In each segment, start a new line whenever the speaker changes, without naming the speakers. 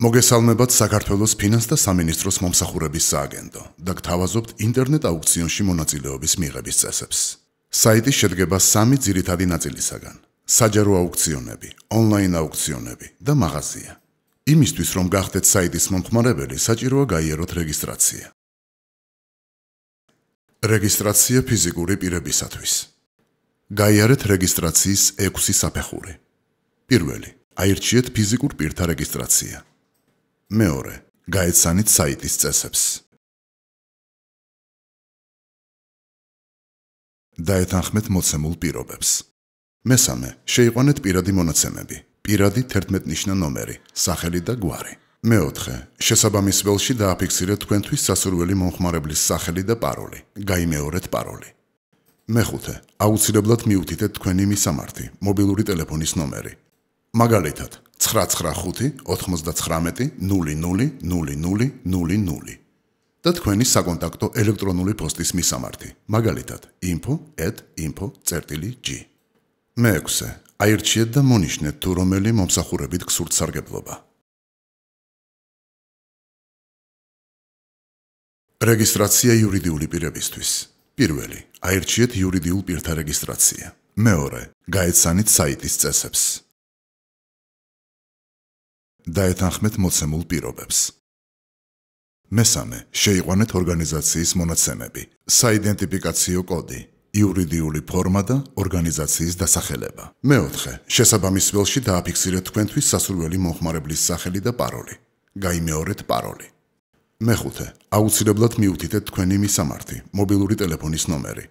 მოგესალმებათ საქართველოს ფინანს და სამინისტროს მომსახურების სააგენტო და გთავაზობთ ინტერნეტ აუქციონში მონაწილეობის მიღების წესებს. საიტი შედგება სამი ძირითადი ნაწილისაგან: საჯარო აუქციონები, ონლაინ აუქციონები და მაღაზია. იმისთვის, რომ გახდეთ საიტის მომხმარებელი, საჭიროა გაიაროთ რეგისტრაცია. რეგისტრაცია ფიზიკური პირებისათვის. გაიარეთ რეგისტრაციის 6 საფეხური. პირველი, აირჩიეთ ფიზიკურ პირთა რეგისტრაცია. მეორე, გაეცანით საიტის წესებს. დაეთანხმეთ მოცემულ პირობებს. მესამე, შეიყვანეთ პირადი მონაცემები, პირადი 11 ნიშნა ნომერი, სახელი და გვარი. მეოთხე, შესაბამის ველში დააფიქსირეთ თქვენთვის სასურველი მომხმარებლის სახელი და პაროლი, გაიმეორეთ პაროლი. მეხუთე, აუცილებლად მიუთითეთ თქვენი მისამართი, მობილური ტელეფონის ნომერი. მაგალითად, 995-99-0000 და თქვენი საკონტაქტო ელექტრონული პოსტის მისამართი, მაგალითად, info@info.g. მეექვსე, აირჩიეთ და მონიშნეთ თუ რომელი მომსახურებით გსურთ სარგებლობა. რეგისტრაცია იურიდიული პირებისთვის. პირველი, აირჩიეთ იურიდიულ პირთა რეგისტრაცია. მეორე, გაეცანით საიტის წესებს. დაეთანხმეთ მოცემულ პირობებს. მესამე, შეიყვანეთ ორგანიზაციის მონაცემები, საიდენტიფიკაციო კოდი, იურიდიული ფორმა და ორგანიზაციის დასახელება. მეოთხე, შესაბამის ველში დააფიქსირეთ თქვენთვის სასურველი მომხმარებლის სახელი და პაროლი, გაიმეორეთ პაროლი. მეხუთე, აუცილებლად მიუთითეთ თქვენი მისამართი, მობილური ტელეფონის ნომერი.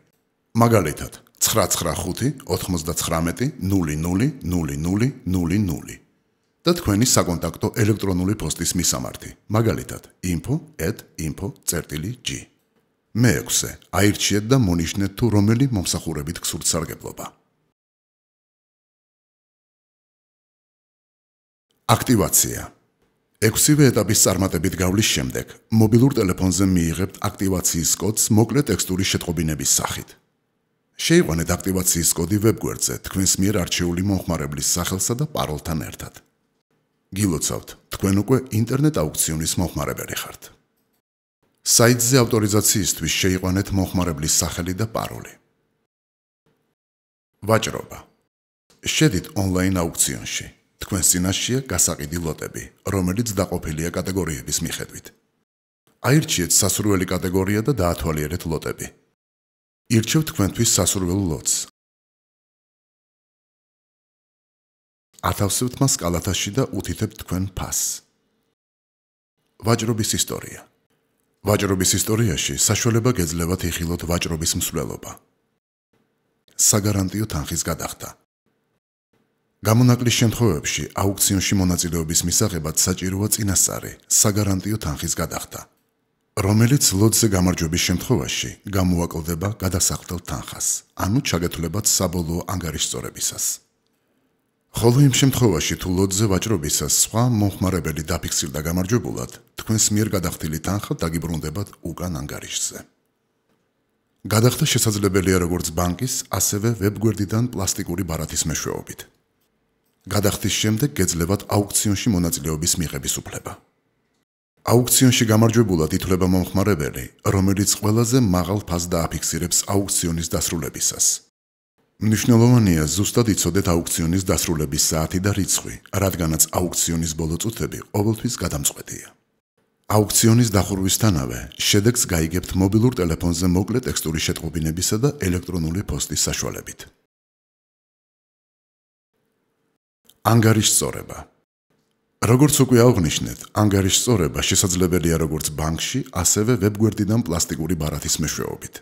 მაგალითად, 995-99-0000 და თქვენი საკონტაქტო ელექტრონული პოსტის მისამართი, მაგალითად, info@info.g. მეექვსე, აირჩიეთ და მონიშნეთ თუ რომელი მომსახურებით გსურთ სარგებლობა. აქტივაცია. 6-ვე ეტაპის წარმატებით გავლის შემდეგ, მობილურ ტელეფონზე მიიღებთ აქტივაციის კოდს მოკლე ტექსტური შეტყობინების სახით. შეიყვანეთ აქტივაციის კოდი ვებგვერდზე თქვენს მიერ არჩეული მომხმარებლის სახელსა და პაროლთან ერთად. გილოცავთ, თქვენ უკვე ინტერნეტ აუქციონის მომხმარებელი ხართ. საიტზე ავტორიზაციისთვის შეიყვანეთ მომხმარებლის სახელი და პაროლი. ვაჭრობა. შედით ონლაინ აუქციონში. თქვენს წინაშეა გასაყიდი ლოტები, რომელიც დაყოფილია კატეგორიების მიხედვით. აირჩიეთ სასურველი კატეგორია და დაათვალიერეთ ლოტები. ირჩევთ თქვენთვის სასურველ ლოტს. ათავსებთ მას კალათაში და უთითებთ თქვენ ფასს. ვაჭრობის ისტორია. ვაჭრობის ისტორიაში საშუალება გეძლევათ იხილოთ ვაჭრობის მსვლელობა. საგარანტიო თანხის გადახდა. გამონაკლის შემთხვევებში აუქციონში მონაწილეობის მისაღებად საჭიროა წინასწარი საგარანტიო თანხის გადახდა, რომელიც ლოტზე გამარჯვების შემთხვევაში გამოაკლდება გადასახდელ თანხას, ანუ ჩაგეთვლებათ საბოლოო ანგარიშწორებისას. ხოლო იმ შემთხვევაში, თუ ლოტზე ვაჭრობისას სხვა მომხმარებელი დაფიქსირდა გამარჯვებულად, თქვენს მიერ გადახდილი თანხა დაგიბრუნდებათ უკან ანგარიშზე. გადახდა შესაძლებელია როგორც ბანკის, ასევე ვებგვერდიდან პლასტიკური ბარათის მეშვეობით. გადახდის შემდეგ გეძლევათ აუქციონში მონაწილეობის მიღების უფლება. აუქციონში გამარჯვებულად ითვლება მომხმარებელი, რომელიც ყველაზე მაღალ ფასს დააფიქსირებს აუქციონის დასრულებისას. მნიშვნელოვანია ზუსტად იცოდეთ აუქციონის დასრულების საათი და რიცხვი, რადგანაც აუქციონის ბოლო წუთები ყოველთვის გადამწყვეტია. აუქციონის დახურვისთანავე შედეგს გაიგებთ მობილურ ტელეფონზე მოკლე ტექსტური შეტყობინებისა და ელექტრონული პოსტის საშუალებით. ანგარიშწორება. როგორც უკვე აღნიშნეთ, ანგარიშწორება შესაძლებელია როგორც ბანკში, ასევე ვებგვერდიდან პლასტიკური ბარათის მეშვეობით.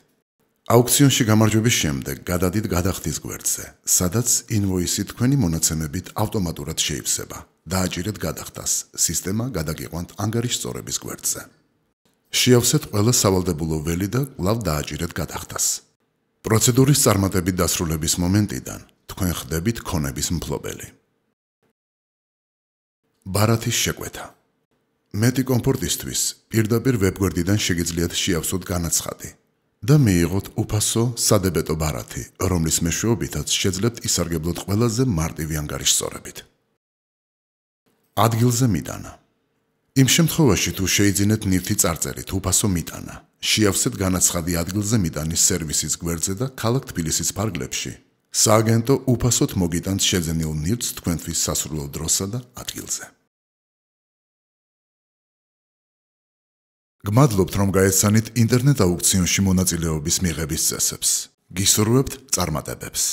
აუქციონში გამარჯვების შემდეგ გადადით გადახდის გვერდზე, სადაც ინვოისი თქვენი მონაცემებით ავტომატურად შეივსება. დააჭირეთ გადახდას, სისტემა გადაგიყვანთ ანგარიშწორების გვერდზე. შეავსეთ ყველა სავალდებულო ველი და კვლავ დააჭირეთ გადახდას. პროცედურის წარმატებით დასრულების მომენტიდან თქვენ ხდებით ქონების მფლობელი. ბარათის შეკვეთა. მეტი კომფორტისთვის პირდაპირ ვებგვერდიდან შეგიძლიათ შეავსოთ განაცხადი და მიიღოთ უფასო სადებეტო ბარათი, რომლის მეშვეობითაც შეძლებთ ისარგებლოთ ყველაზე მარტივი ანგარიშწორებით. ადგილზე მიტანა. იმ შემთხვევაში თუ შეიძინეთ ნივთი წარწერით უფასო მიტანა, შეავსეთ განაცხადი ადგილზე მიტანის სერვისის გვერდზე და ქალაქ თბილისის ფარგლებში. სააგენტო უფასოდ მოგიტანს შეძენილ ნივთს თქვენთვის სასურველ დროსა და ადგილზე. გმადლობთ, რომ გაეცანით ინტერნეტ აუქციონში მონაწილეობის მიღების წესებს. გისურვებთ წარმატებებს.